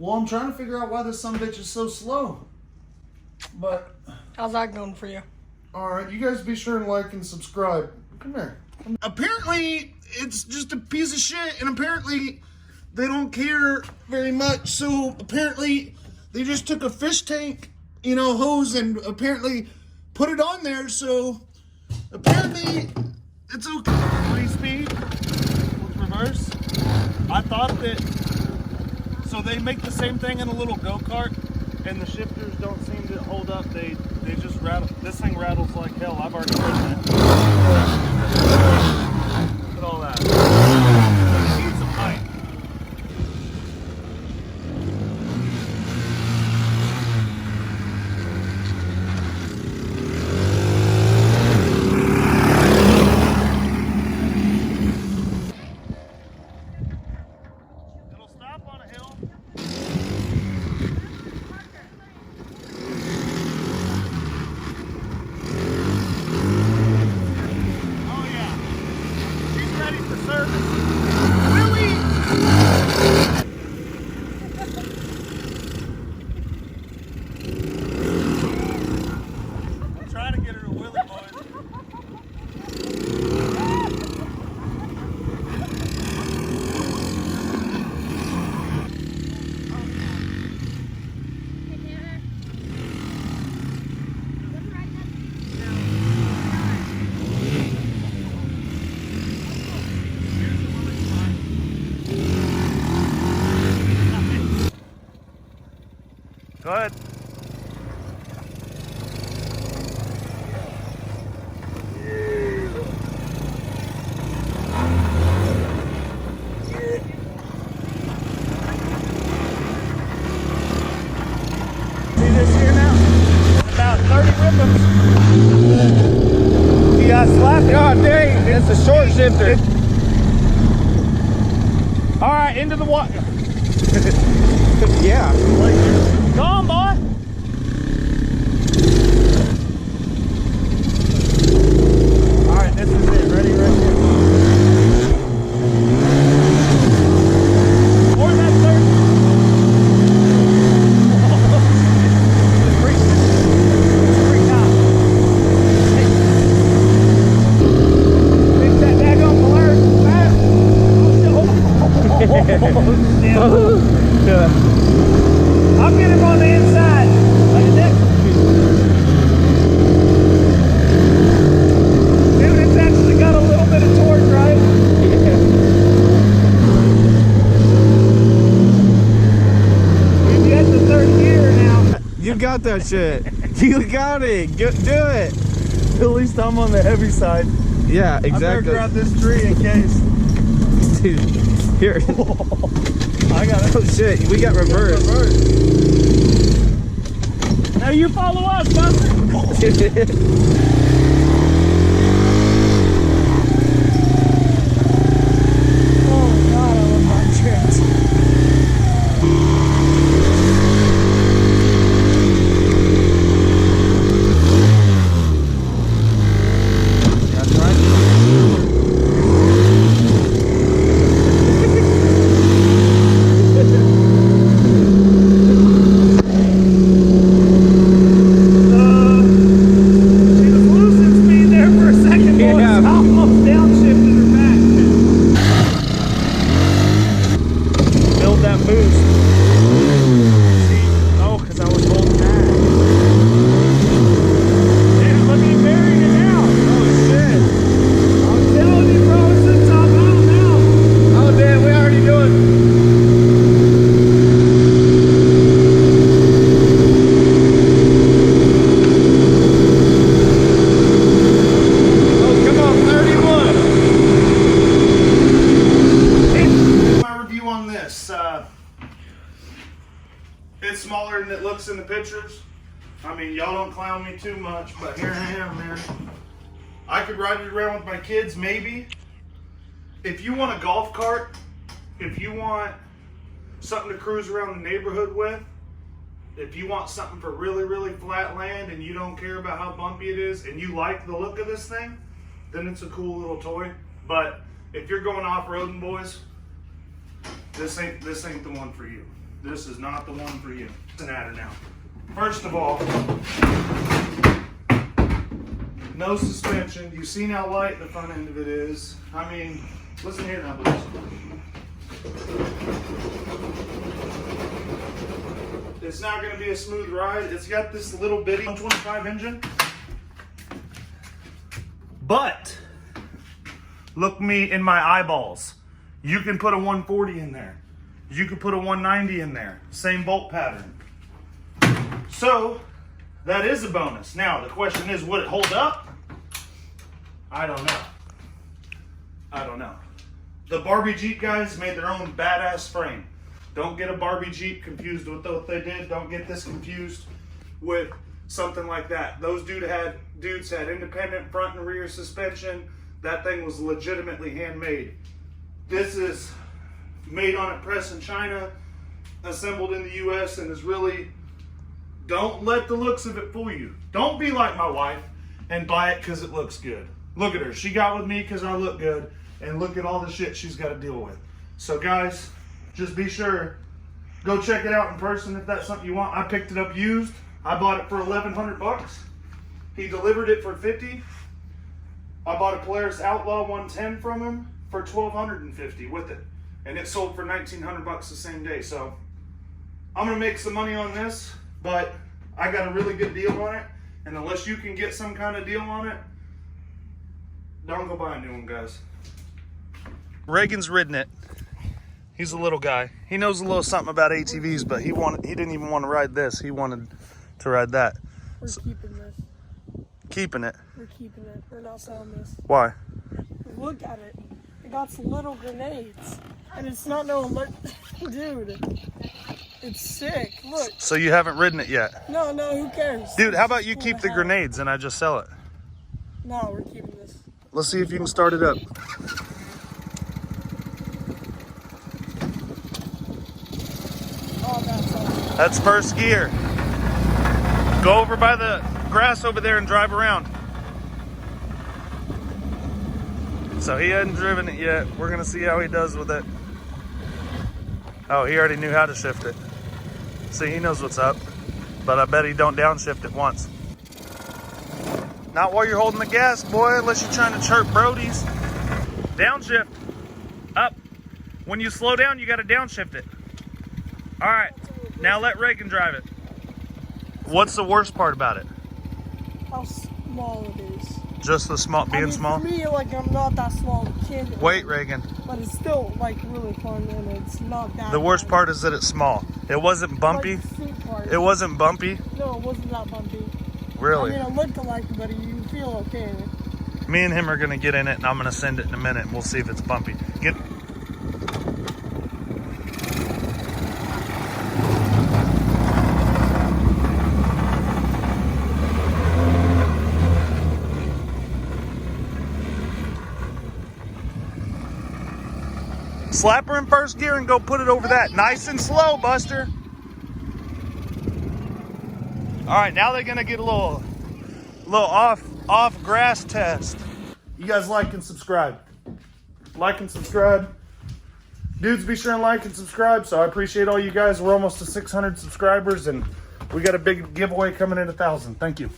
Well, I'm trying to figure out why this sumbitch is so slow. But how's that going for you? All right, you guys be sure and like and subscribe. Come here. Apparently, it's just a piece of shit, and apparently they don't care very much. So apparently, they just took a fish tank, hose, and apparently put it on there. So apparently, it's okay. 3 speed with reverse. I thought that. So they make the same thing in a little go-kart, and the shifters don't seem to hold up. They just rattle. This thing rattles like hell. I've already heard that. Look at all that. It needs some height. It'll stop on a hill. Go ahead. See this here now? About 30 ribbons. You got slapped? God dang, it's a short shifter. All right, into the water. Yeah. Go on, boy. All right, this is it. Ready, right here. Or that third. It's freaked out. Fix that daggone Polaris fast. Yeah. I'll get him on the inside. Like a dick. Dude, it's actually got a little bit of torque, right? Yeah. We've got the third gear now. You got that shit. You got it. Do it. At least I'm on the heavy side. Yeah, exactly. I better grab this tree in case. Dude, here. I got it. Oh shit, we got reverse. Now you follow us, Buster. Oh god, I love my tricks. That's right. It's smaller than it looks in the pictures. I mean, y'all don't clown me too much, but here I am, man. I could ride it around with my kids, maybe. If you want a golf cart, if you want something to cruise around the neighborhood with, if you want something for really, really flat land and you don't care about how bumpy it is and you like the look of this thing, then it's a cool little toy. But if you're going off-roading, boys, this ain't the one for you. this is not the one for you. It's an adder now. First of all, no suspension. You've seen how light the front end of it is. I mean, listen here now, boys. It's not going to be a smooth ride. It's got this little bitty 125 engine. But, look me in my eyeballs. You can put a 140 in there. You could put a 190 in there. Same bolt pattern. So, that is a bonus. Now, the question is, would it hold up? I don't know. I don't know. The Barbie Jeep guys made their own badass frame. Don't get a Barbie Jeep confused with what they did. Don't get this confused with something like that. Those dudes had independent front and rear suspension. That thing was legitimately handmade. This is made on a press in China, assembled in the US, and is really, don't let the looks of it fool you. Don't be like my wife and buy it because it looks good. Look at her. She got with me because I look good, and look at all the shit she's got to deal with. So guys, just be sure, go check it out in person if that's something you want. I picked it up used. I bought it for 1,100 bucks. He delivered it for 50. I bought a Polaris Outlaw 110 from him for 1,250 with it, and it sold for 1,900 bucks the same day. So I'm gonna make some money on this, but I got a really good deal on it, and unless you can get some kind of deal on it, don't go buy a new one, guys. Reagan's ridden it. He's a little guy. He knows a little something about ATVs, but he didn't even want to ride this. He wanted to ride that. We're keeping this. Keeping it. We're keeping it. We're not selling this. Why? Look at it. It got some little grenades. And it's not no, dude. It's sick. Look. So you haven't ridden it yet? No, who cares? Dude, how about you keep the grenades and I just sell it? No, we're keeping this. Let's see if you can start it up. Oh, that's awesome. That's first gear. Go over by the grass over there and drive around. So he hadn't driven it yet. We're gonna see how he does with it. Oh, he already knew how to shift it. See, he knows what's up. But I bet he don't downshift it once. Not while you're holding the gas, boy, unless you're trying to chirp Brodies. Downshift. Up. When you slow down, you gotta downshift it. All right, now let Reagan drive it. What's the worst part about it? How small it is. Just the small, being small? For me, like, I'm not that small of a kid. Wait, Reagan. But it's still, like, really fun, and it's not that The worst bad. part is that it's small. It wasn't bumpy. Like the seat part. It wasn't bumpy. No, it wasn't that bumpy. Really? I mean, it looked like it, but you feel okay in it. Me and him are gonna get in it, and I'm gonna send it in a minute, and we'll see if it's bumpy. Get. Slap her in first gear and go put it over that. Nice and slow, Buster. All right, now they're gonna get a little off grass test. You guys like and subscribe. Like and subscribe. Dudes, be sure and like and subscribe. So I appreciate all you guys. We're almost to 600 subscribers, and we got a big giveaway coming in 1,000. Thank you.